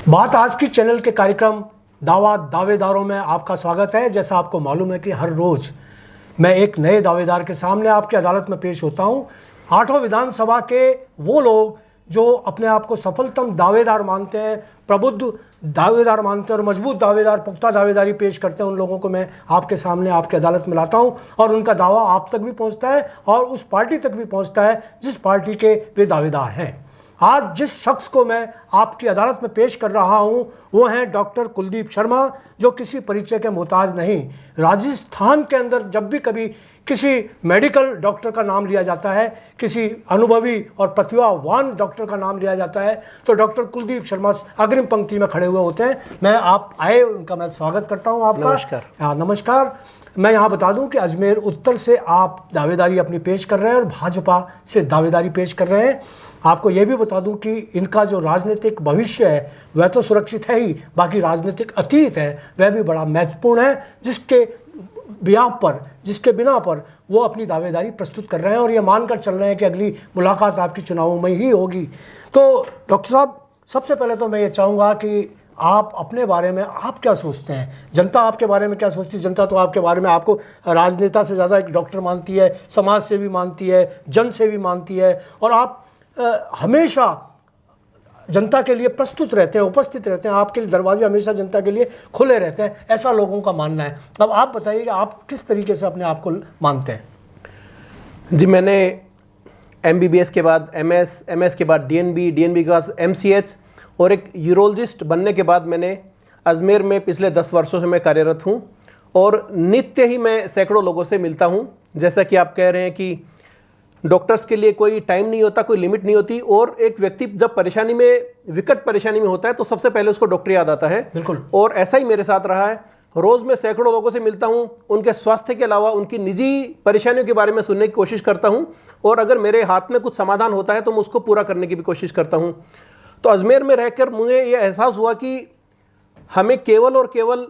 बात आज की चैनल के कार्यक्रम दावा दावेदारों में आपका स्वागत है। जैसा आपको मालूम है कि हर रोज़ मैं एक नए दावेदार के सामने आपकी अदालत में पेश होता हूं। 8वां विधानसभा के वो लोग जो अपने आप को सफलतम दावेदार मानते हैं, प्रबुद्ध दावेदार मानते हैं और मजबूत दावेदार, पुख्ता दावेदारी पेश करते हैं, उन लोगों को मैं आपके सामने आपकी अदालत में लाता हूं और उनका दावा आप तक भी पहुंचता है और उस पार्टी तक भी पहुंचता है जिस पार्टी के वे दावेदार हैं। आज जिस शख्स को मैं आपकी अदालत में पेश कर रहा हूं वो हैं डॉक्टर कुलदीप शर्मा, जो किसी परिचय के मोहताज नहीं। राजस्थान के अंदर जब भी कभी किसी मेडिकल डॉक्टर का नाम लिया जाता है, किसी अनुभवी और प्रतिभावान डॉक्टर का नाम लिया जाता है, तो डॉक्टर कुलदीप शर्मा अग्रिम पंक्ति में खड़े हुए होते हैं। मैं आप आए, उनका मैं स्वागत करता हूं आपका। नमस्कार। नमस्कार। मैं यहाँ बता दूं कि अजमेर उत्तर से आप दावेदारी अपनी पेश कर रहे हैं और भाजपा से दावेदारी पेश कर रहे हैं। आपको यह भी बता दूं कि इनका जो राजनीतिक भविष्य है वह तो सुरक्षित है ही, बाकी राजनीतिक अतीत है वह भी बड़ा महत्वपूर्ण है, जिसके बिना पर वो अपनी दावेदारी प्रस्तुत कर रहे हैं और ये मानकर चल रहे हैं कि अगली मुलाकात आपकी चुनावों में ही होगी। तो डॉक्टर साहब, सबसे पहले तो मैं ये चाहूँगा कि आप अपने बारे में आप क्या सोचते हैं, जनता आपके बारे में क्या सोचती है? जनता तो आपके बारे में आपको राजनेता से ज़्यादा एक डॉक्टर मानती है, समाज सेवी मानती है, जन सेवी मानती है और आप हमेशा जनता के लिए प्रस्तुत रहते हैं, उपस्थित रहते हैं। आपके दरवाजे हमेशा जनता के लिए खुले रहते हैं, ऐसा लोगों का मानना है। अब आप बताइए कि आप किस तरीके से अपने आप को मानते हैं? जी, मैंने MBBS के बाद MS के बाद DNB के बाद MCH और एक यूरोलॉजिस्ट बनने के बाद मैंने अजमेर में पिछले 10 वर्षों से मैं कार्यरत हूँ और नित्य ही मैं सैकड़ों लोगों से मिलता हूँ। जैसा कि आप कह रहे हैं कि डॉक्टर्स के लिए कोई टाइम नहीं होता, कोई लिमिट नहीं होती और एक व्यक्ति जब परेशानी में, विकट परेशानी में होता है तो सबसे पहले उसको डॉक्टर याद आता है। बिल्कुल। और ऐसा ही मेरे साथ रहा है। रोज़ मैं सैकड़ों लोगों से मिलता हूं, उनके स्वास्थ्य के अलावा उनकी निजी परेशानियों के बारे में सुनने की कोशिश करता हूं और अगर मेरे हाथ में कुछ समाधान होता है तो मैं उसको पूरा करने की भी कोशिश करता हूं। तो अजमेर में रहकर मुझे ये एहसास हुआ कि हमें केवल और केवल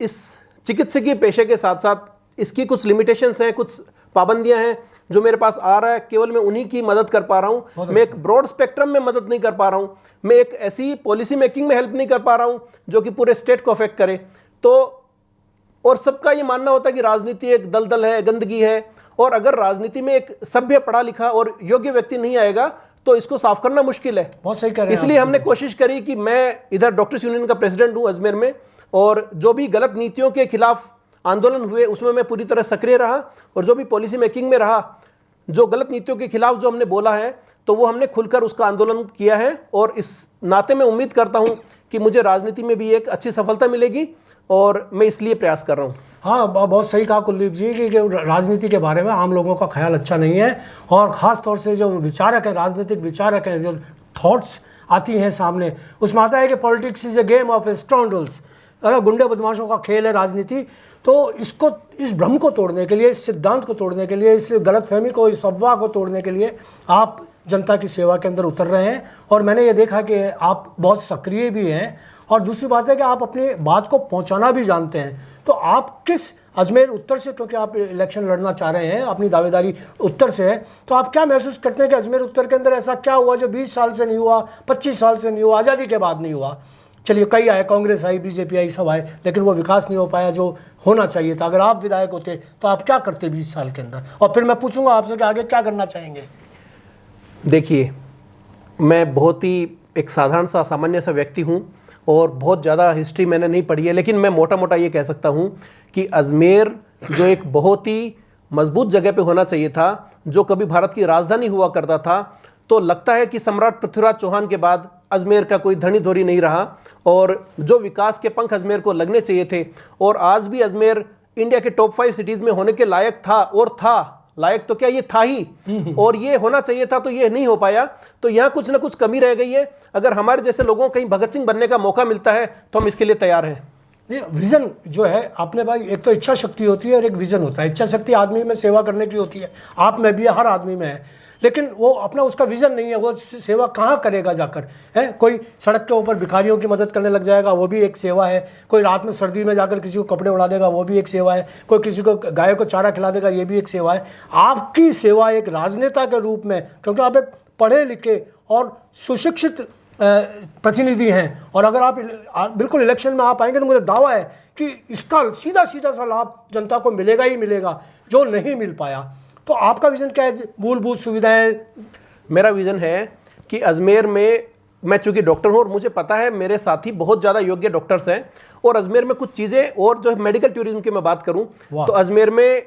इस चिकित्सकीय पेशे के साथ साथ इसकी कुछ लिमिटेशंस हैं, कुछ पाबंदियां हैं जो मेरे पास आ रहा है, केवल मैं उन्हीं की मदद कर पा रहा हूं। मैं एक ब्रॉड स्पेक्ट्रम में मदद नहीं कर पा रहा हूं, मैं एक ऐसी पॉलिसी मेकिंग में हेल्प नहीं कर पा रहा हूं जो कि पूरे स्टेट को अफेक्ट करे। तो और सबका ये मानना होता है कि राजनीति एक दलदल है, गंदगी है और अगर राजनीति में एक सभ्य, पढ़ा लिखा और योग्य व्यक्ति नहीं आएगा तो इसको साफ करना मुश्किल है। बहुत सही कह रहे हैं। इसलिए हमने कोशिश करी कि मैं इधर डॉक्टर्स यूनियन का प्रेसिडेंट हूं अजमेर में और जो भी गलत नीतियों के खिलाफ आंदोलन हुए उसमें मैं पूरी तरह सक्रिय रहा और जो भी पॉलिसी मेकिंग में रहा, जो गलत नीतियों के खिलाफ जो हमने बोला है तो वो हमने खुलकर उसका आंदोलन किया है और इस नाते मैं उम्मीद करता हूं कि मुझे राजनीति में भी एक अच्छी सफलता मिलेगी और मैं इसलिए प्रयास कर रहा हूं। हाँ, बहुत सही कहा कुलदीप जी कि राजनीति के बारे में आम लोगों का ख्याल अच्छा नहीं है और ख़ास तौर से जो विचारक है, राजनीतिक विचारक हैं, जो थॉट्स आती हैं सामने, उसमें आता है कि politics is a game of scoundrels, गुंडे बदमाशों का खेल है राजनीति। तो इसको, इस भ्रम को तोड़ने के लिए, इस सिद्धांत को तोड़ने के लिए, इस गलतफहमी को, इस अफवाह को तोड़ने के लिए आप जनता की सेवा के अंदर उतर रहे हैं और मैंने ये देखा कि आप बहुत सक्रिय भी हैं और दूसरी बात है कि आप अपनी बात को पहुंचाना भी जानते हैं। तो आप किस अजमेर उत्तर से, क्योंकि आप इलेक्शन लड़ना चाह रहे हैं, अपनी दावेदारी उत्तर से है, तो आप क्या महसूस करते हैं कि अजमेर उत्तर के अंदर ऐसा क्या हुआ जो 20 साल से नहीं हुआ, 25 साल से नहीं हुआ, आज़ादी के बाद नहीं हुआ? चलिए, कई आए, कांग्रेस आई, BJP आई, सब आए, लेकिन वो विकास नहीं हो पाया जो होना चाहिए था। अगर आप विधायक होते तो आप क्या करते 20 साल के अंदर? और फिर मैं पूछूंगा आपसे कि आगे क्या करना चाहेंगे। देखिए, मैं बहुत ही एक साधारण सा, सामान्य सा व्यक्ति हूँ और बहुत ज़्यादा हिस्ट्री मैंने नहीं पढ़ी है, लेकिन मैं मोटा मोटा ये कह सकता हूँ कि अजमेर जो एक बहुत ही मजबूत जगह पे होना चाहिए था, जो कभी भारत की राजधानी हुआ करता था, तो लगता है कि सम्राट पृथ्वीराज चौहान के बाद अजमेर का कोई धनी धोरी नहीं रहा और जो विकास के पंख अजमेर को लगने चाहिए थे और आज भी अजमेर इंडिया के टॉप 5 सिटीज़ में होने के लायक था और था, लायक तो क्या, ये था ही और ये होना चाहिए था, तो ये नहीं हो पाया। तो यहाँ कुछ ना कुछ कमी रह गई है। अगर हमारे जैसे लोगों को कहीं भगत सिंह बनने का मौका मिलता है तो हम इसके लिए तैयार हैं। विज़न जो है आपने, भाई, एक तो इच्छा शक्ति होती है और एक विज़न होता है। इच्छा शक्ति आदमी में सेवा करने की होती है, आप में भी है, हर आदमी में है, लेकिन वो अपना उसका विज़न नहीं है, वो सेवा कहाँ करेगा जाकर, है? कोई सड़क के ऊपर भिखारियों की मदद करने लग जाएगा, वो भी एक सेवा है। कोई रात में सर्दी में जाकर किसी को कपड़े उड़ा देगा, वो भी एक सेवा है। कोई किसी को गाय को चारा खिला देगा, ये भी एक सेवा है। आपकी सेवा एक राजनेता के रूप में, क्योंकि आप एक पढ़े लिखे और सुशिक्षित प्रतिनिधि हैं, और अगर आप बिल्कुल इलेक्शन में आ पाएंगे तो मुझे दावा है कि इसका सीधा सीधा सा लाभ जनता को मिलेगा ही मिलेगा, जो नहीं मिल पाया। तो आपका विजन क्या है? मूलभूत सुविधाएं। मेरा विजन है कि अजमेर में, मैं चूंकि डॉक्टर हूँ और मुझे पता है मेरे साथी बहुत ज़्यादा योग्य डॉक्टर्स हैं, और अजमेर में कुछ चीज़ें, और जो मेडिकल टूरिज्म की मैं बात करूँ तो अजमेर में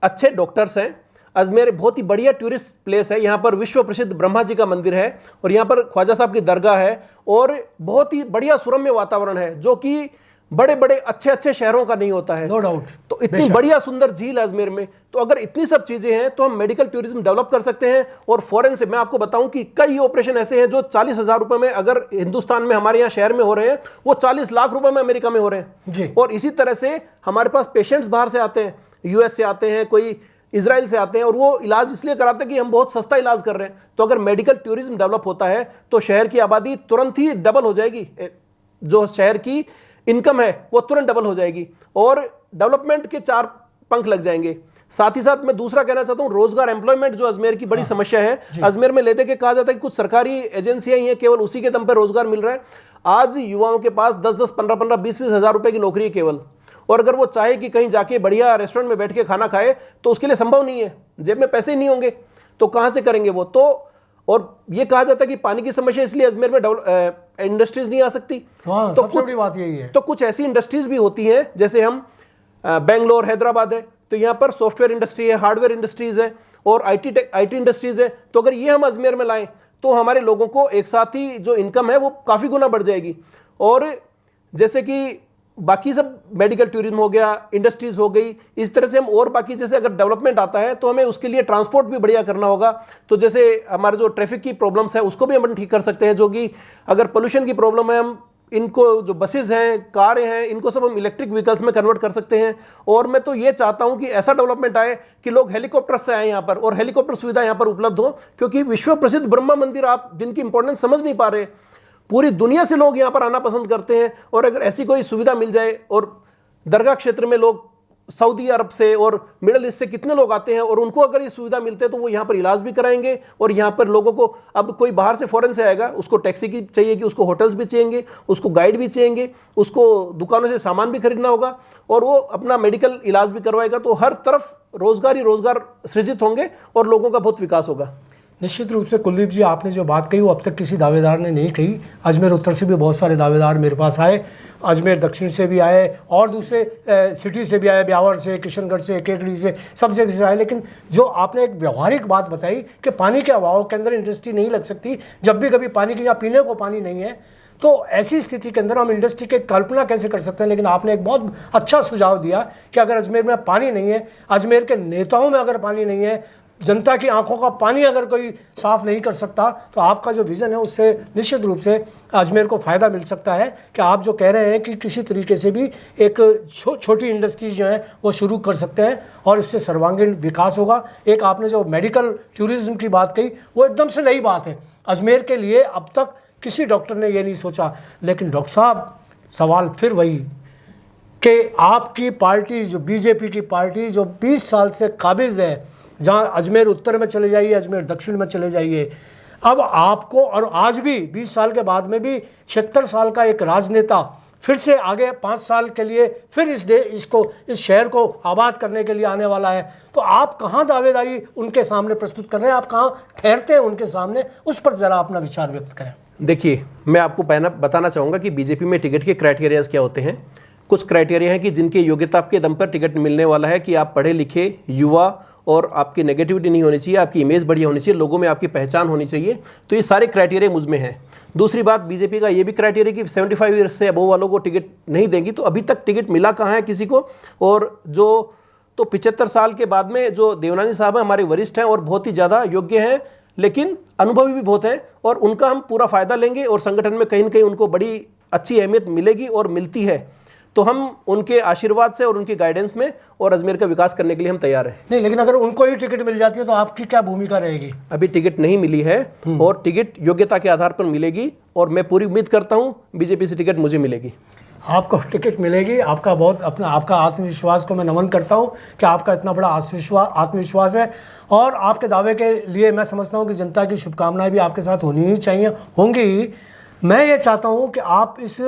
अच्छे डॉक्टर्स हैं। अजमेर बहुत ही बढ़िया टूरिस्ट प्लेस है। यहाँ पर विश्व प्रसिद्ध ब्रह्मा जी का मंदिर है, और यहाँ पर ख्वाजा साहब की दरगाह है, और बहुत ही बढ़िया सुरम्य वातावरण है, जो कि बड़े बड़े अच्छे अच्छे शहरों का नहीं होता है। No doubt. तो इतनी बढ़िया सुंदर झील है अजमेर में। तो अगर इतनी सब चीज़ें हैं तो हम मेडिकल टूरिज्म डेवलप कर सकते हैं। और फॉरेन से मैं आपको बताऊं कि कई ऑपरेशन ऐसे हैं जो 40,000 रुपए में अगर हिंदुस्तान में हमारे यहाँ शहर में हो रहे हैं, वो 40 लाख रुपए में अमेरिका में हो रहे हैं जी। और इसी तरह से हमारे पास पेशेंट्स बाहर से आते हैं, यूएस से आते हैं, कोई इजराइल से आते हैं, और वो इलाज इसलिए कराते हैं कि हम बहुत सस्ता इलाज कर रहे हैं। तो अगर मेडिकल टूरिज्म डेवलप होता है तो शहर की आबादी तुरंत ही डबल हो जाएगी, जो शहर की इनकम है वो तुरंत डबल हो जाएगी, और डेवलपमेंट के 4 पंख लग जाएंगे। साथ ही साथ मैं दूसरा कहना चाहता हूं, रोजगार, एम्प्लॉयमेंट जो अजमेर की बड़ी समस्या है। अजमेर में लेते के कहा जाता है कि कुछ सरकारी एजेंसियां ही हैं, केवल उसी के दम पर रोजगार मिल रहा है। आज युवाओं के पास 10-10, 15-15, 20-20 हज़ार रुपए की नौकरी है केवल, और अगर वो चाहे कि कहीं जाके बढ़िया रेस्टोरेंट में बैठ के खाना खाए तो उसके लिए संभव नहीं है, जेब में पैसे ही नहीं होंगे, तो कहाँ से करेंगे वो। तो और ये कहा जाता है कि पानी की समस्या, इसलिए अजमेर में इंडस्ट्रीज नहीं आ सकती। तो कुछ बात यही है। तो कुछ ऐसी इंडस्ट्रीज भी होती हैं, जैसे हम बेंगलोर, हैदराबाद है, तो यहाँ पर सॉफ्टवेयर इंडस्ट्री है, हार्डवेयर इंडस्ट्रीज है, और आईटी इंडस्ट्रीज है। तो अगर ये हम अजमेर में लाएं तो हमारे लोगों को एक साथ ही जो इनकम है वो काफ़ी गुना बढ़ जाएगी। और जैसे कि बाकी सब मेडिकल टूरिज्म हो गया, इंडस्ट्रीज हो गई, इस तरह से हम और बाकी जैसे अगर डेवलपमेंट आता है तो हमें उसके लिए ट्रांसपोर्ट भी बढ़िया करना होगा। तो जैसे हमारे जो ट्रैफिक की प्रॉब्लम्स है उसको भी हम ठीक कर सकते हैं, जो कि अगर पोल्यूशन की प्रॉब्लम है, हम इनको जो बसेज हैं, कारें हैं, इनको सब हम इलेक्ट्रिक व्हीकल्स में कन्वर्ट कर सकते हैं। और मैं तो ये चाहता हूं कि ऐसा डेवलपमेंट आए कि लोग हेलीकॉप्टर से आए यहाँ पर, और हेलीकॉप्टर सुविधा यहाँ पर उपलब्ध हो, क्योंकि विश्व प्रसिद्ध ब्रह्मा मंदिर, आप जिनकी इंपॉर्टेंस समझ नहीं पा रहे, पूरी दुनिया से लोग यहाँ पर आना पसंद करते हैं। और अगर ऐसी कोई सुविधा मिल जाए, और दरगाह क्षेत्र में लोग सऊदी अरब से और मिडल ईस्ट से कितने लोग आते हैं, और उनको अगर ये सुविधा मिलते हैं तो वो यहाँ पर इलाज भी कराएंगे। और यहाँ पर लोगों को, अब कोई बाहर से फॉरेन से आएगा, उसको टैक्सी की चाहिए कि उसको होटल्स भी चाहिए, उसको गाइड भी चाहिए, उसको दुकानों से सामान भी खरीदना होगा, और वो अपना मेडिकल इलाज भी करवाएगा। तो हर तरफ रोजगार ही रोजगार सृजित होंगे और लोगों का बहुत विकास होगा। निश्चित रूप से कुलदीप जी, आपने जो बात कही वो अब तक किसी दावेदार ने नहीं कही। अजमेर उत्तर से भी बहुत सारे दावेदार मेरे पास आए, अजमेर दक्षिण से भी आए, और दूसरे सिटी से भी आए, ब्यावर से, किशनगढ़ से, केकड़ी से, सब जगह से आए। लेकिन जो आपने एक व्यवहारिक बात बताई कि पानी के अभाव के अंदर इंडस्ट्री नहीं लग सकती, जब भी कभी पानी की, या पीने को पानी नहीं है, तो ऐसी स्थिति के अंदर हम इंडस्ट्री की कल्पना कैसे कर सकते हैं। लेकिन आपने एक बहुत अच्छा सुझाव दिया कि अगर अजमेर में पानी नहीं है, अजमेर के नेताओं में अगर पानी नहीं है, जनता की आंखों का पानी अगर कोई साफ नहीं कर सकता, तो आपका जो विज़न है उससे निश्चित रूप से अजमेर को फ़ायदा मिल सकता है। कि आप जो कह रहे हैं कि किसी तरीके से भी एक छोटी इंडस्ट्री जो है वो शुरू कर सकते हैं, और इससे सर्वांगीण विकास होगा। एक आपने जो मेडिकल टूरिज्म की बात कही वो एकदम से नई बात है अजमेर के लिए, अब तक किसी डॉक्टर ने ये नहीं सोचा। लेकिन डॉक्टर साहब, सवाल फिर वही कि आपकी पार्टी, जो बीजेपी की पार्टी, जो 20 साल से काबिज है, जहाँ अजमेर उत्तर में चले जाइए, अजमेर दक्षिण में चले जाइए, अब आपको, और आज भी 20 साल के बाद में भी 76 साल का एक राजनेता फिर से आगे 5 साल के लिए फिर इस शहर को आबाद करने के लिए आने वाला है। तो आप कहाँ दावेदारी उनके सामने प्रस्तुत कर रहे हैं, आप कहाँ ठहरते हैं उनके सामने, उस पर ज़रा अपना विचार व्यक्त करें। देखिए, मैं आपको पहला बताना चाहूँगा कि बीजेपी में टिकट के क्राइटेरियाज क्या होते हैं। कुछ क्राइटेरिया हैं कि जिनके योग्यता के दम पर टिकट मिलने वाला है, कि आप पढ़े लिखे, युवा, और आपकी नेगेटिविटी नहीं होनी चाहिए, आपकी इमेज बढ़िया होनी चाहिए, लोगों में आपकी पहचान होनी चाहिए। तो ये सारे क्राइटेरिया मुझ में हैं। दूसरी बात, बीजेपी का ये भी क्राइटेरिया कि 75 ईयर्स से अबोव वालों को टिकट नहीं देंगी। तो अभी तक टिकट मिला कहाँ है किसी को। और जो तो 75 साल के बाद में जो देवनानी साहब हैं, हमारे वरिष्ठ हैं और बहुत ही ज़्यादा योग्य हैं, लेकिन अनुभवी भी बहुत हैं, और उनका हम पूरा फ़ायदा लेंगे, और संगठन में कहीं ना कहीं उनको बड़ी अच्छी अहमियत मिलेगी और मिलती है। तो हम उनके आशीर्वाद से और उनके गाइडेंस में और अजमेर का विकास करने के लिए हम तैयार हैं। नहीं, लेकिन अगर उनको ही टिकट मिल जाती है तो आपकी क्या भूमिका रहेगी? अभी टिकट नहीं मिली है, और टिकट योग्यता के आधार पर मिलेगी, और मैं पूरी उम्मीद करता हूं बीजेपी से टिकट मुझे मिलेगी। आपको टिकट मिलेगी। आपका बहुत आपका आत्मविश्वास को मैं नमन करता हूं कि आपका इतना बड़ा आत्मविश्वास है, और आपके दावे के लिए मैं समझता हूं कि जनता की शुभकामनाएं भी आपके साथ होनी ही चाहिए, होंगी ही। मैं ये चाहता हूँ कि आप इस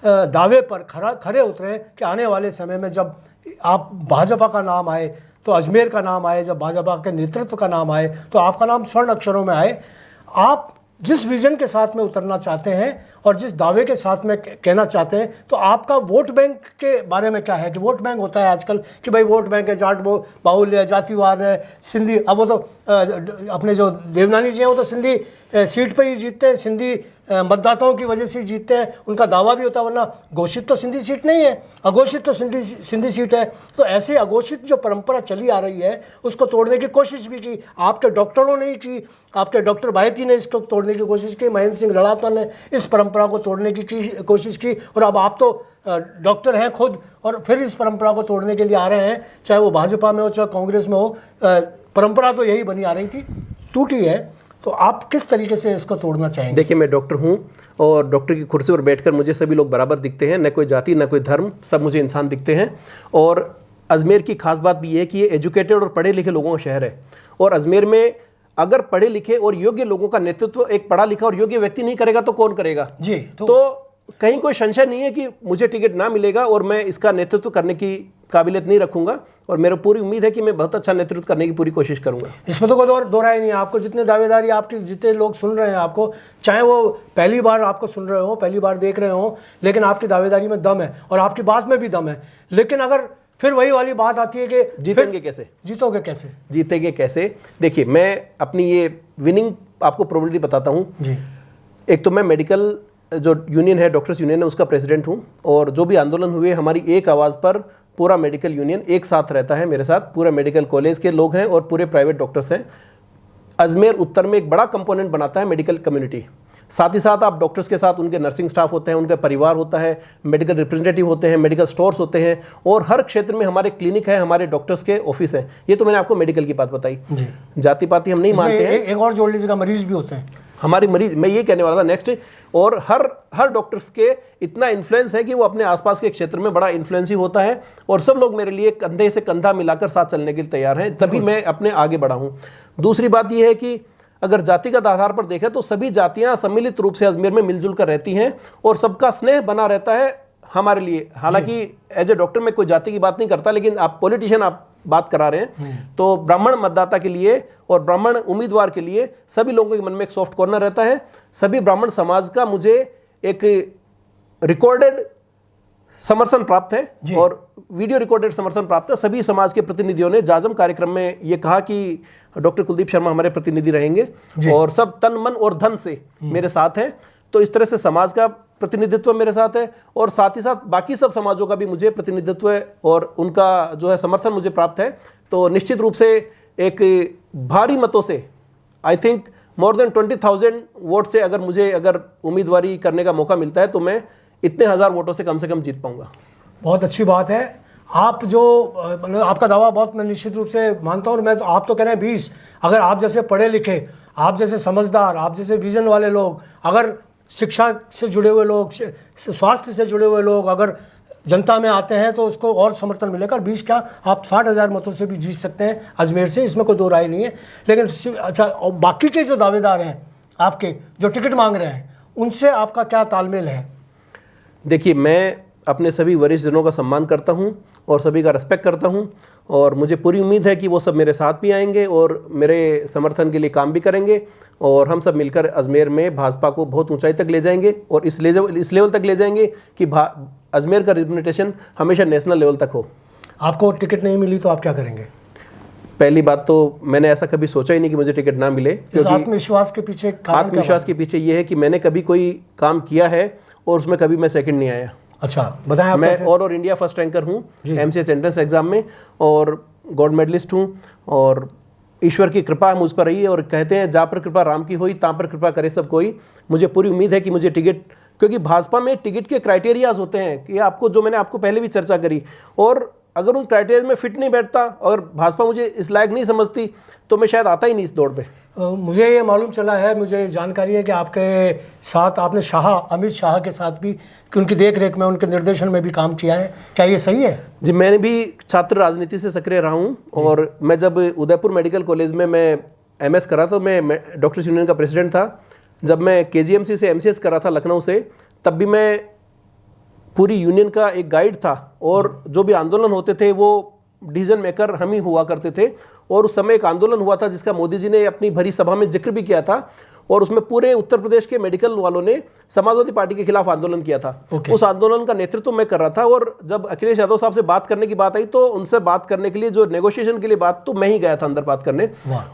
दावे पर खरे उतरें कि आने वाले समय में जब आप भाजपा का नाम आए तो अजमेर का नाम आए, जब भाजपा के नेतृत्व का नाम आए तो आपका नाम स्वर्ण अक्षरों में आए। आप जिस विजन के साथ में उतरना चाहते हैं और जिस दावे के साथ में कहना चाहते हैं, तो आपका वोट बैंक के बारे में क्या है कि वोट बैंक होता है आजकल कि भाई वोट बैंक है, जाट बाहुल्य है, जातिवाद है, सिंधी। अब वो तो अपने जो देवनानी जी हैं वो तो सिंधी सीट पर ही जीतते हैं, सिंधी मतदाताओं की वजह से जीतते हैं, उनका दावा भी होता है, वरना घोषित तो सिंधी सीट नहीं है, अघोषित तो सिंधी सीट है। तो ऐसे अघोषित जो परंपरा चली आ रही है उसको तोड़ने की कोशिश भी की, आपके डॉक्टरों ने की, आपके डॉक्टर भायती ने इसको तोड़ने की कोशिश की, महेंद्र सिंह लड़ाता ने इस परंपरा को तोड़ने की कोशिश की, और अब आप तो डॉक्टर हैं खुद और फिर इस परंपरा को तोड़ने के लिए आ रहे हैं, चाहे वो भाजपा में हो चाहे कांग्रेस में हो। परंपरा तो यही बनी आ रही थी, टूटी है, तो आप किस तरीके से इसको तोड़ना चाहेंगे? देखिए, मैं डॉक्टर हूँ और डॉक्टर की कुर्सी पर बैठकर मुझे सभी लोग बराबर दिखते हैं, न कोई जाति न कोई धर्म, सब मुझे इंसान दिखते हैं। और अजमेर की खास बात भी ये है कि ये एजुकेटेड और पढ़े लिखे लोगों का शहर है, और अजमेर में अगर पढ़े लिखे और योग्य लोगों का नेतृत्व एक पढ़ा लिखा और योग्य व्यक्ति नहीं करेगा तो कौन करेगा जी। तो कहीं कोई संशय नहीं है कि मुझे टिकट ना मिलेगा और मैं इसका नेतृत्व करने की काबिलियत नहीं रखूंगा, और मेरी पूरी उम्मीद है कि मैं बहुत अच्छा नेतृत्व करने की पूरी कोशिश करूंगा। इसमें तो कोई दो राय नहीं है। आपको जितने दावेदारी, आपके जितने लोग सुन रहे हैं आपको, चाहे वो पहली बार आपको सुन रहे हो, पहली बार देख रहे हो, लेकिन आपकी दावेदारी में दम है और आपकी बात में भी दम है। लेकिन अगर फिर वही वाली बात आती है कि जीतेंगे कैसे, जीतोगे कैसे, जीतेंगे कैसे। देखिए, मैं अपनी ये विनिंग आपको प्रोबेबिलिटी बताता हूँ जी। एक तो मैं मेडिकल जो यूनियन है, डॉक्टर्स यूनियन है, उसका प्रेसिडेंट हूँ, और जो भी आंदोलन हुए हमारी एक आवाज़ पर पूरा मेडिकल यूनियन एक साथ रहता है मेरे साथ, पूरे मेडिकल कॉलेज के लोग हैं और पूरे प्राइवेट डॉक्टर्स हैं। अजमेर उत्तर में एक बड़ा कंपोनेंट बनाता है मेडिकल कम्युनिटी। साथ ही साथ आप डॉक्टर्स के साथ उनके नर्सिंग स्टाफ होते हैं, उनका परिवार होता है, मेडिकल रिप्रेजेंटेटिव होते हैं, मेडिकल स्टोर्स होते हैं, और हर क्षेत्र में हमारे क्लिनिक है, हमारे डॉक्टर्स के ऑफिस हैं। ये तो मैंने आपको मेडिकल की बात बताई। जाति पाति हम नहीं मानते हैं। एक और जोड़ लीजिएगा, मरीज भी होते हैं हमारे मरीज, मैं ये कहने वाला था नेक्स्ट। और हर डॉक्टर्स के इतना इन्फ्लुएंस है कि वो अपने आसपास के क्षेत्र में बड़ा इन्फ्लुएंसिव होता है, और सब लोग मेरे लिए कंधे से कंधा मिलाकर साथ चलने के लिए तैयार हैं, तभी मैं अपने आगे बढ़ा हूँ। दूसरी बात यह है कि अगर जातिगत आधार पर देखें तो सभी जातियाँ सम्मिलित रूप से अजमेर में मिलजुल कर रहती हैं और सबका स्नेह बना रहता है हमारे लिए। हालांकि एज ए डॉक्टर मैं कोई जाति की बात नहीं करता, लेकिन आप पॉलिटिशियन आप बात करा रहे हैं, तो ब्राह्मण मतदाता के लिए और ब्राह्मण उम्मीदवार के लिए सभी लोगों के मन में एक सॉफ्ट कॉर्नर रहता है। सभी ब्राह्मण समाज का मुझे एक रिकॉर्डेड समर्थन प्राप्त है और वीडियो रिकॉर्डेड समर्थन प्राप्त है। सभी समाज के प्रतिनिधियों ने जाजम कार्यक्रम में ये कहा कि डॉक्टर कुलदीप शर्मा हमारे प्रतिनिधि रहेंगे, और सब तन मन और धन से मेरे साथ हैं। तो इस तरह से समाज का प्रतिनिधित्व मेरे साथ है, और साथ ही साथ बाकी सब समाजों का भी मुझे प्रतिनिधित्व है और उनका जो है समर्थन मुझे प्राप्त है। तो निश्चित रूप से एक भारी मतों से, I think more than 20,000 vote से अगर उम्मीदवारी करने का मौका मिलता है तो मैं इतने हज़ार वोटों से कम जीत पाऊंगा। बहुत अच्छी बात है। आप जो मतलब आपका दावा बहुत मैं निश्चित रूप से मानता हूँ, और मैं तो आप तो कह रहे हैं 20, अगर आप जैसे पढ़े लिखे, आप जैसे समझदार, आप जैसे विजन वाले लोग, अगर शिक्षा से जुड़े हुए लोग, स्वास्थ्य से जुड़े हुए लोग अगर जनता में आते हैं तो उसको और समर्थन मिलेगा। 20 क्या, आप 60,000 मतों से भी जीत सकते हैं अजमेर से, इसमें कोई दो राय नहीं है। लेकिन अच्छा, और बाकी के जो दावेदार हैं आपके, जो टिकट मांग रहे हैं, उनसे आपका क्या तालमेल है? देखिए, मैं अपने सभी वरिष्ठ जनों का सम्मान करता हूं और सभी का रिस्पेक्ट करता हूं, और मुझे पूरी उम्मीद है कि वो सब मेरे साथ भी आएंगे और मेरे समर्थन के लिए काम भी करेंगे, और हम सब मिलकर अजमेर में भाजपा को बहुत ऊंचाई तक ले जाएंगे और इस लेवल तक ले जाएंगे कि अजमेर का रिप्रेजेंटेशन हमेशा नेशनल लेवल तक हो। आपको टिकट नहीं मिली तो आप क्या करेंगे? पहली बात तो मैंने ऐसा कभी सोचा ही नहीं कि मुझे टिकट ना मिले, क्योंकि आत्मविश्वास के पीछे आत्मविश्वास के पीछे ये है कि मैंने कभी कोई काम किया है और उसमें कभी मैं सेकंड नहीं आया। अच्छा, बताएं। मैं और इंडिया फर्स्ट रैंकर हूँ MCS एंट्रेंस एग्जाम में, और गोल्ड मेडलिस्ट हूँ, और ईश्वर की कृपा मुझ पर रही है, और कहते हैं जा पर कृपा राम की हुई, तां पर कृपा करे सब कोई। मुझे पूरी उम्मीद है कि मुझे टिकट, क्योंकि भाजपा में टिकट के क्राइटेरियाज होते हैं कि आपको, जो मैंने आपको पहले भी चर्चा करी, और अगर उन क्राइटेरिया में फिट नहीं बैठता और भाजपा मुझे इस लायक नहीं समझती तो मैं शायद आता ही नहीं इस दौड़ पे। मुझे ये मालूम चला है, मुझे जानकारी है कि आपके साथ आपने अमित शाह के साथ भी, कि उनकी देख रेख में, उनके निर्देशन में भी काम किया है, क्या ये सही है? जी, मैंने भी छात्र राजनीति से सक्रिय रहा हूँ, और मैं जब उदयपुर मेडिकल कॉलेज में मैं MS करा तो मैं डॉक्टर्स यूनियन का प्रेसिडेंट था। जब मैं KGMC से MCS कर रहा था लखनऊ से, तब भी मैं पूरी यूनियन का एक गाइड था और जो भी आंदोलन होते थे वो डिसीजन मेकर हम ही हुआ करते थे। और उस समय एक आंदोलन हुआ था जिसका मोदी जी ने अपनी भरी सभा में जिक्र भी किया था, और उसमें पूरे उत्तर प्रदेश के मेडिकल वालों ने समाजवादी पार्टी के खिलाफ आंदोलन किया था। उस आंदोलन का नेतृत्व मैं कर रहा था, और जब अखिलेश यादव साहब से बात करने की बात आई तो उनसे बात करने के लिए, जो नेगोशिएशन के लिए बात, तो मैं ही गया था अंदर बात करने।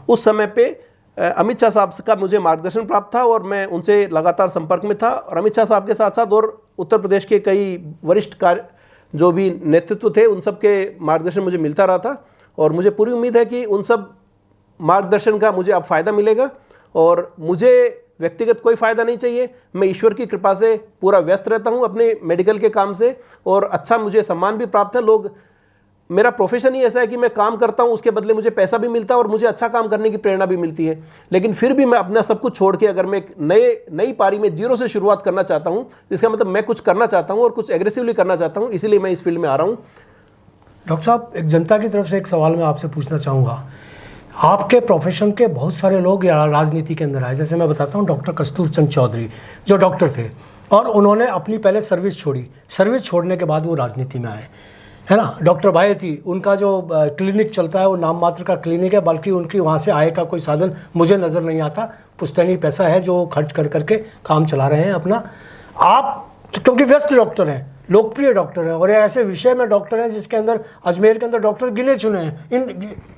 उस समय पे अमित शाह साहब का मुझे मार्गदर्शन प्राप्त था और मैं उनसे लगातार संपर्क में था, और अमित शाह साहब के साथ साथ और उत्तर प्रदेश के कई वरिष्ठ कार्य जो भी नेतृत्व थे उन सब के मार्गदर्शन मुझे मिलता रहा था। और मुझे पूरी उम्मीद है कि उन सब मार्गदर्शन का मुझे अब फ़ायदा मिलेगा, और मुझे व्यक्तिगत कोई फ़ायदा नहीं चाहिए। मैं ईश्वर की कृपा से पूरा व्यस्त रहता हूँ अपने मेडिकल के काम से, और अच्छा मुझे सम्मान भी प्राप्त है। लोग, मेरा प्रोफेशन ही ऐसा है कि मैं काम करता हूँ, उसके बदले मुझे पैसा भी मिलता है और मुझे अच्छा काम करने की प्रेरणा भी मिलती है। लेकिन फिर भी मैं अपना सब कुछ छोड़ के अगर मैं एक नई पारी में जीरो से शुरुआत करना चाहता हूँ, इसका मतलब मैं कुछ करना चाहता हूँ और कुछ एग्रेसिवली करना चाहता हूँ, इसीलिए मैं इस फील्ड में आ रहा हूँ। डॉक्टर साहब, एक जनता की तरफ से एक सवाल मैं आपसे पूछना चाहूँगा। आपके प्रोफेशन के बहुत सारे लोग राजनीति के अंदर आए, जैसे मैं बताता हूँ डॉक्टर कस्तूर चंद चौधरी जो डॉक्टर थे, और उन्होंने अपनी पहले सर्विस छोड़ी, सर्विस छोड़ने के बाद वो राजनीति में आए, है ना। डॉक्टर बायती, उनका जो क्लिनिक चलता है वो नाम मात्र का क्लिनिक है, बल्कि उनकी वहाँ से आय का कोई साधन मुझे नज़र नहीं आता। पुश्तैनी पैसा है जो खर्च कर करके काम चला रहे हैं अपना। आप क्योंकि व्यस्त डॉक्टर हैं, लोकप्रिय डॉक्टर हैं, और ऐसे विषय में डॉक्टर हैं जिसके अंदर अजमेर के अंदर डॉक्टर गिने चुने हैं, इन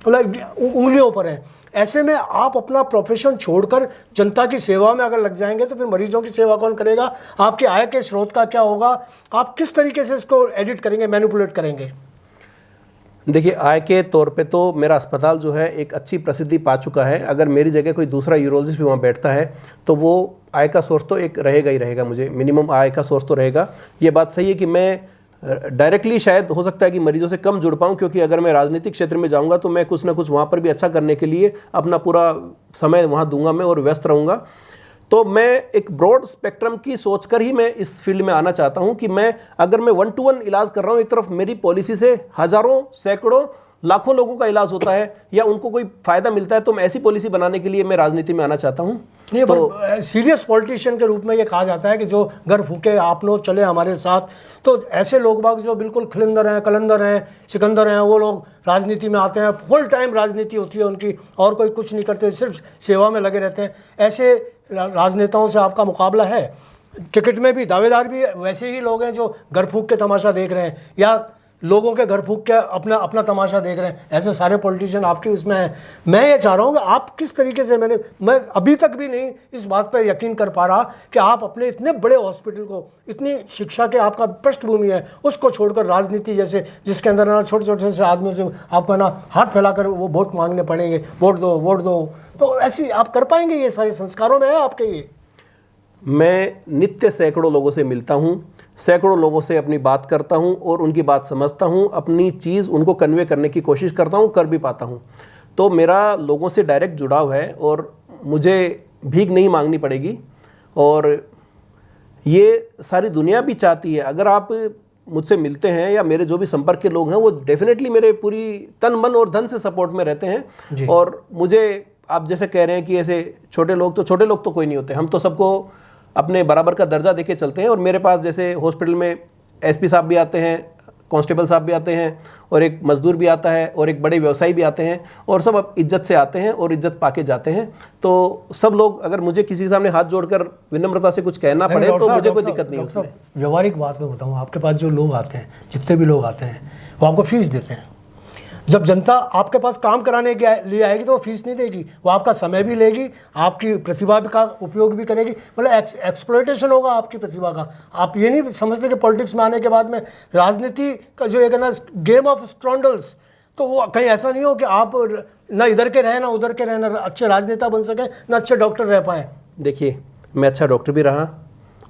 उंगलियों पर हैं। ऐसे में आप अपना प्रोफेशन छोड़कर जनता की सेवा में अगर लग जाएंगे तो फिर मरीजों की सेवा कौन करेगा? आपके आय के स्रोत का क्या होगा? आप किस तरीके से इसको एडिट करेंगे, मैनिपुलेट करेंगे? देखिए, आय के तौर पे तो मेरा अस्पताल जो है एक अच्छी प्रसिद्धि पा चुका है। अगर मेरी जगह कोई दूसरा यूरोलॉजिस्ट भी वहाँ बैठता है तो वो आय का सोर्स तो एक रहेगा ही रहेगा, मुझे मिनिमम आय का सोर्स तो रहेगा। ये बात सही है कि मैं डायरेक्टली शायद हो सकता है कि मरीजों से कम जुड़ पाऊँ, क्योंकि अगर मैं राजनीतिक क्षेत्र में जाऊँगा तो मैं कुछ ना कुछ वहाँ पर भी अच्छा करने के लिए अपना पूरा समय वहाँ दूंगा मैं और व्यस्त रहूँगा। तो मैं एक ब्रॉड स्पेक्ट्रम की सोचकर ही मैं इस फील्ड में आना चाहता हूं कि मैं अगर मैं 1-to-1 इलाज कर रहा हूं, एक तरफ मेरी पॉलिसी से हज़ारों, सैकड़ों, लाखों लोगों का इलाज होता है या उनको कोई फ़ायदा मिलता है, तो मैं ऐसी पॉलिसी बनाने के लिए मैं राजनीति में आना चाहता हूं। नहीं, तो सीरियस पॉलिटिशियन के रूप में ये कहा जाता है कि जो घर फूके आप लोग चले हमारे साथ, तो ऐसे लोग बाग जो बिल्कुल खिलंदर हैं, कलंदर हैं, सिकंदर हैं, वो लोग राजनीति में आते हैं। फुल टाइम राजनीति होती है उनकी, और कोई कुछ नहीं करते, सिर्फ सेवा में लगे रहते हैं। ऐसे राजनेताओं से आपका मुकाबला है? टिकट में भी दावेदार भी वैसे ही लोग हैं जो घर फूक के तमाशा देख रहे हैं, या लोगों के घर फूक के अपना तमाशा देख रहे हैं? ऐसे सारे पॉलिटिशियन आपके उसमें हैं। मैं ये चाह रहा हूँ कि आप किस तरीके से, मैं अभी तक भी नहीं इस बात पर यकीन कर पा रहा कि आप अपने इतने बड़े हॉस्पिटल को, इतनी शिक्षा के आपका पृष्ठभूमि है, उसको छोड़कर राजनीति जैसे, जिसके अंदर ना छोटे छोटे से आदमियों से आपको ना हाथ फैलाकर वो वोट मांगने पड़ेंगे, वोट दो वोट दो, तो ऐसी आप कर पाएंगे? ये सारे संस्कारों में है आपके ये? मैं नित्य सैकड़ों लोगों से मिलता हूं, सैकड़ों लोगों से अपनी बात करता हूं और उनकी बात समझता हूं, अपनी चीज़ उनको कन्वे करने की कोशिश करता हूं, कर भी पाता हूं। तो मेरा लोगों से डायरेक्ट जुड़ाव है और मुझे भीख नहीं मांगनी पड़ेगी, और ये सारी दुनिया भी चाहती है। अगर आप मुझसे मिलते हैं या मेरे जो भी संपर्क के लोग हैं, वो डेफिनेटली मेरे पूरी तन मन और धन से सपोर्ट में रहते हैं। और मुझे, आप जैसे कह रहे हैं कि ऐसे छोटे लोग तो कोई नहीं होते, हम तो सबको अपने बराबर का दर्जा देके चलते हैं। और मेरे पास जैसे हॉस्पिटल में एसपी साहब भी आते हैं, कांस्टेबल साहब भी आते हैं, और एक मजदूर भी आता है, और एक बड़े व्यवसायी भी आते हैं, और सब अब इज्जत से आते हैं और इज्जत पाके जाते हैं। तो सब लोग, अगर मुझे किसी के सामने हाथ जोड़कर विनम्रता से कुछ कहना पड़े तो मुझे कोई दिक्कत नहीं होती। व्यवहारिक बात मैं बताऊँ, आपके पास जो लोग आते हैं, जितने भी लोग आते हैं, वो आपको फीस देते हैं। जब जनता आपके पास काम कराने के लिए आएगी तो वो फीस नहीं देगी, वो आपका समय भी लेगी, आपकी प्रतिभा का उपयोग भी करेगी, मतलब एक्सप्लॉयटेशन होगा आपकी प्रतिभा का। आप ये नहीं समझते कि पॉलिटिक्स में आने के बाद में राजनीति का जो एक ना गेम ऑफ स्क्रॉन्डल्स, तो वो कहीं ऐसा नहीं हो कि आप ना इधर के रहें ना उधर के रहें, ना अच्छे राजनेता बन सकें ना अच्छे डॉक्टर रह पाएँ। देखिए, मैं अच्छा डॉक्टर भी रहा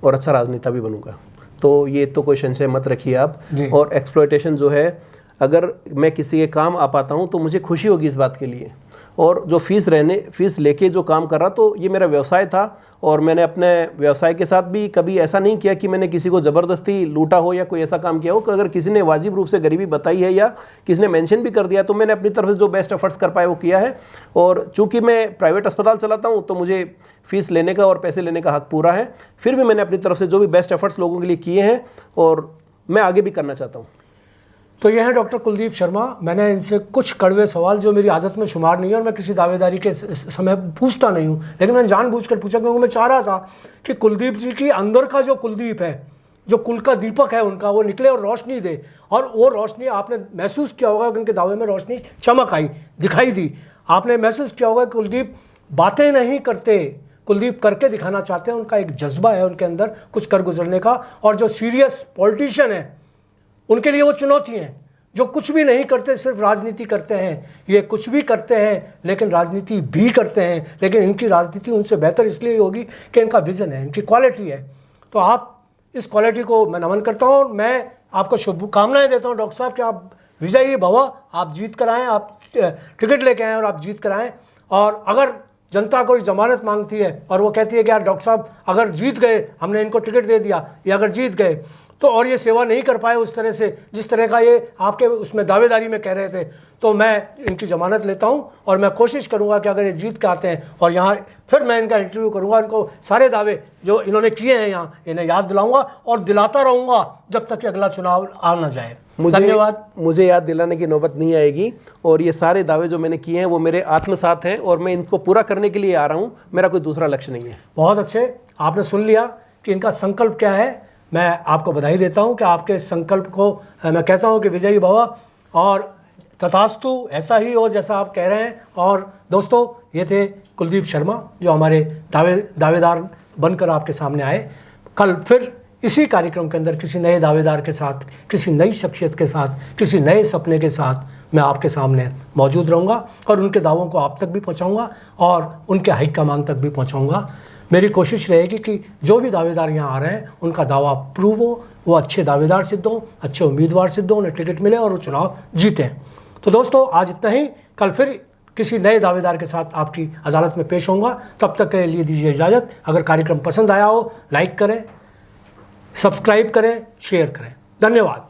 और अच्छा राजनेता भी बनूंगा, तो ये तो कोई संशय मत रखिए आप। और एक्सप्लॉयटेशन जो है, अगर मैं किसी के काम आ पाता हूँ तो मुझे खुशी होगी इस बात के लिए। और जो फीस लेके जो काम कर रहा, तो ये मेरा व्यवसाय था और मैंने अपने व्यवसाय के साथ भी कभी ऐसा नहीं किया कि मैंने किसी को ज़बरदस्ती लूटा हो या कोई ऐसा काम किया हो। कि अगर किसी ने वाजिब रूप से गरीबी बताई है या किसी ने मेंशन भी कर दिया तो मैंने अपनी तरफ से जो बेस्ट एफर्ट्स कर पाए वो किया है। और चूंकि मैं प्राइवेट अस्पताल चलाता हूँ तो मुझे फ़ीस लेने का और पैसे लेने का हक पूरा है। फिर भी मैंने अपनी तरफ से जो भी बेस्ट एफर्ट्स लोगों के लिए किए हैं और मैं आगे भी करना चाहता हूँ। तो ये है डॉक्टर कुलदीप शर्मा। मैंने इनसे कुछ कड़वे सवाल जो मेरी आदत में शुमार नहीं है और मैं किसी दावेदारी के समय पूछता नहीं हूँ, लेकिन मैंने जानबूझकर पूछा क्योंकि मैं चाह रहा था कि कुलदीप जी की अंदर का जो कुलदीप है, जो कुल का दीपक है उनका, वो निकले और रोशनी दे। और वो रोशनी आपने महसूस किया होगा कि उनके दावे में रोशनी चमक आई, दिखाई दी। आपने महसूस किया होगा कि कुलदीप बातें नहीं करते, कुलदीप करके दिखाना चाहते हैं। उनका एक जज्बा है उनके अंदर कुछ कर गुजरने का। और जो सीरियस पॉलिटिशियन है उनके लिए वो चुनौती है। जो कुछ भी नहीं करते, सिर्फ राजनीति करते हैं। ये कुछ भी करते हैं लेकिन राजनीति भी करते हैं, लेकिन इनकी राजनीति उनसे बेहतर इसलिए होगी कि इनका विजन है, इनकी क्वालिटी है। तो आप इस क्वालिटी को मैं नमन करता हूँ और मैं आपको शुभकामनाएं देता हूँ डॉक्टर साहब कि आप विजयी भव, आप जीत कर आएँ, आप टिकट लेके आएँ और आप जीत कर आएँ। और अगर जनता कोई जमानत मांगती है और वो कहती है कि यार डॉक्टर साहब अगर जीत गए, हमने इनको टिकट दे दिया, या अगर जीत गए तो और ये सेवा नहीं कर पाए उस तरह से जिस तरह का ये आपके उसमें दावेदारी में कह रहे थे, तो मैं इनकी ज़मानत लेता हूं और मैं कोशिश करूंगा कि अगर ये जीत के आते हैं और यहाँ फिर मैं इनका इंटरव्यू करूंगा, इनको सारे दावे जो इन्होंने किए हैं यहाँ इन्हें याद दिलाऊंगा और दिलाता रहूँगा जब तक कि अगला चुनाव आ ना जाए। धन्यवाद। मुझे याद दिलाने की नौबत नहीं आएगी और ये सारे दावे जो मैंने किए हैं वो मेरे आत्मसात हैं और मैं इनको पूरा करने के लिए आ रहा हूँ। मेरा कोई दूसरा लक्ष्य नहीं है। बहुत अच्छे, आपने सुन लिया कि इनका संकल्प क्या है। मैं आपको बधाई देता हूं कि आपके संकल्प को मैं कहता हूं कि विजयी भव और तथास्तु ऐसा ही हो जैसा आप कह रहे हैं। और दोस्तों, ये थे कुलदीप शर्मा जो हमारे दावेदार बनकर आपके सामने आए। कल फिर इसी कार्यक्रम के अंदर किसी नए दावेदार के साथ, किसी नई शख्सियत के साथ, किसी नए सपने के साथ मैं आपके सामने मौजूद रहूँगा और उनके दावों को आप तक भी पहुँचाऊँगा और उनके हाईकमान तक भी पहुँचाऊँगा। मेरी कोशिश रहेगी कि जो भी दावेदार यहाँ आ रहे हैं उनका दावा प्रूव हो, वो अच्छे दावेदार सिद्ध हों, अच्छे उम्मीदवार सिद्ध हों, उन्हें टिकट मिले और वो चुनाव जीतें। तो दोस्तों, आज इतना ही। कल फिर किसी नए दावेदार के साथ आपकी अदालत में पेश होऊंगा। तब तक के लिए दीजिए इजाज़त। अगर कार्यक्रम पसंद आया हो, लाइक करें, सब्सक्राइब करें, शेयर करें। धन्यवाद।